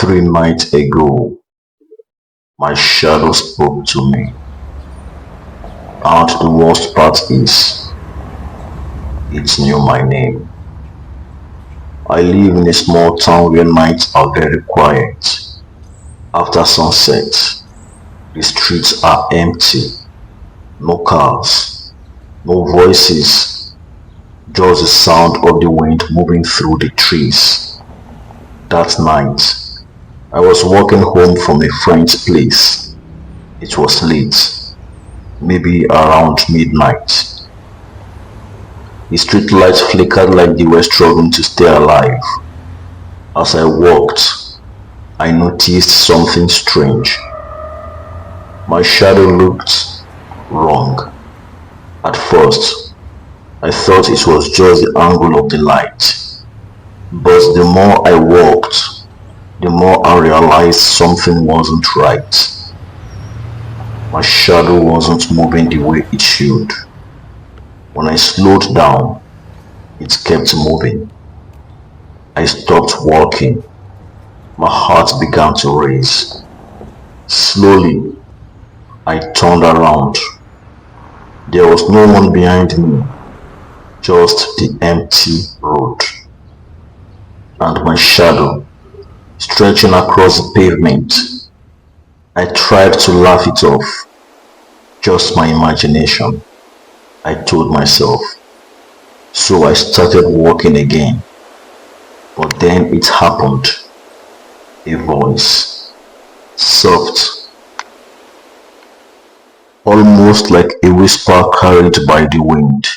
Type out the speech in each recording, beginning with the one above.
3 nights ago, my shadow spoke to me, and the worst part is, it knew my name. I live in a small town where nights are very quiet. After sunset, the streets are empty. No cars, no voices, just the sound of the wind moving through the trees. That night, I was walking home from a friend's place. It was late, maybe around midnight. The street lights flickered like they were struggling to stay alive. As I walked, I noticed something strange. My shadow looked wrong. At first, I thought it was just the angle of the light. But the more I walked, the more I realized something wasn't right. My shadow wasn't moving the way it should. When I slowed down, it kept moving. I stopped walking. My heart began to race. Slowly, I turned around. There was no one behind me, just the empty road. And my shadow, stretching across the pavement. I tried to laugh it off. Just my imagination, I told myself. So I started walking again. But then it happened. A voice, soft, almost like a whisper carried by the wind.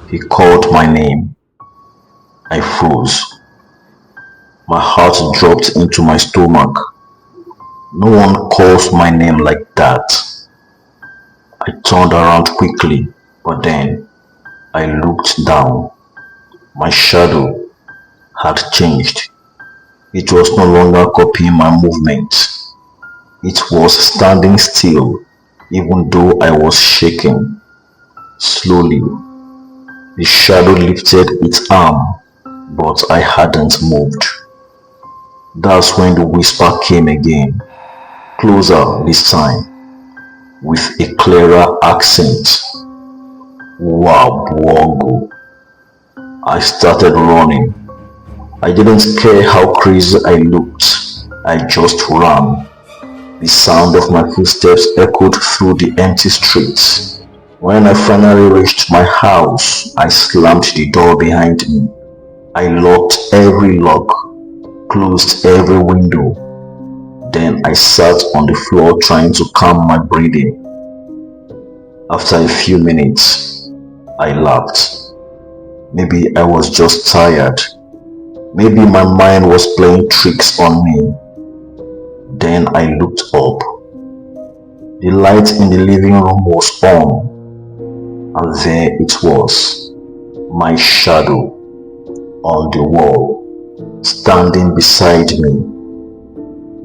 He called my name. I froze. My heart dropped into my stomach. No one calls my name like that. I turned around quickly, but then I looked down. My shadow had changed. It was no longer copying my movements. It was standing still, even though I was shaking. Slowly, the shadow lifted its arm, but I hadn't moved. That's when the whisper came again, closer this time, with a clearer accent. Wabwogo. I started running. I didn't care how crazy I looked. I just ran. The sound of my footsteps echoed through the empty streets. When I finally reached my house, I slammed the door behind me. I locked every lock, closed every window. Then I sat on the floor trying to calm my breathing. After a few minutes, I laughed. Maybe I was just tired. Maybe my mind was playing tricks on me. Then I looked up. The light in the living room was on, and there it was, my shadow on the wall, standing beside me.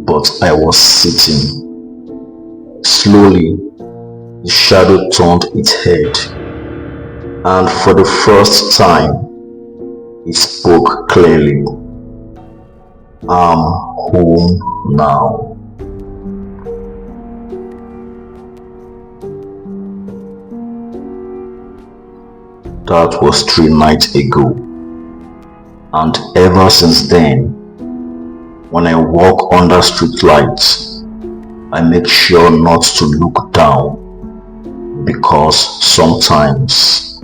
But I was sitting. Slowly, the shadow turned its head, and for the first time, it spoke clearly. I'm home now. That was 3 nights ago, and ever since then, when I walk under street lights, I make sure not to look down, because sometimes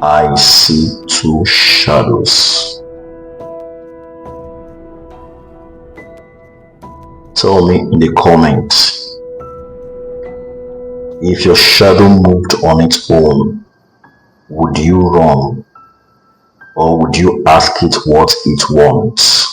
I see 2 shadows. Tell me in the comments, if your shadow moved on its own, would you run, or would you ask it what it wants?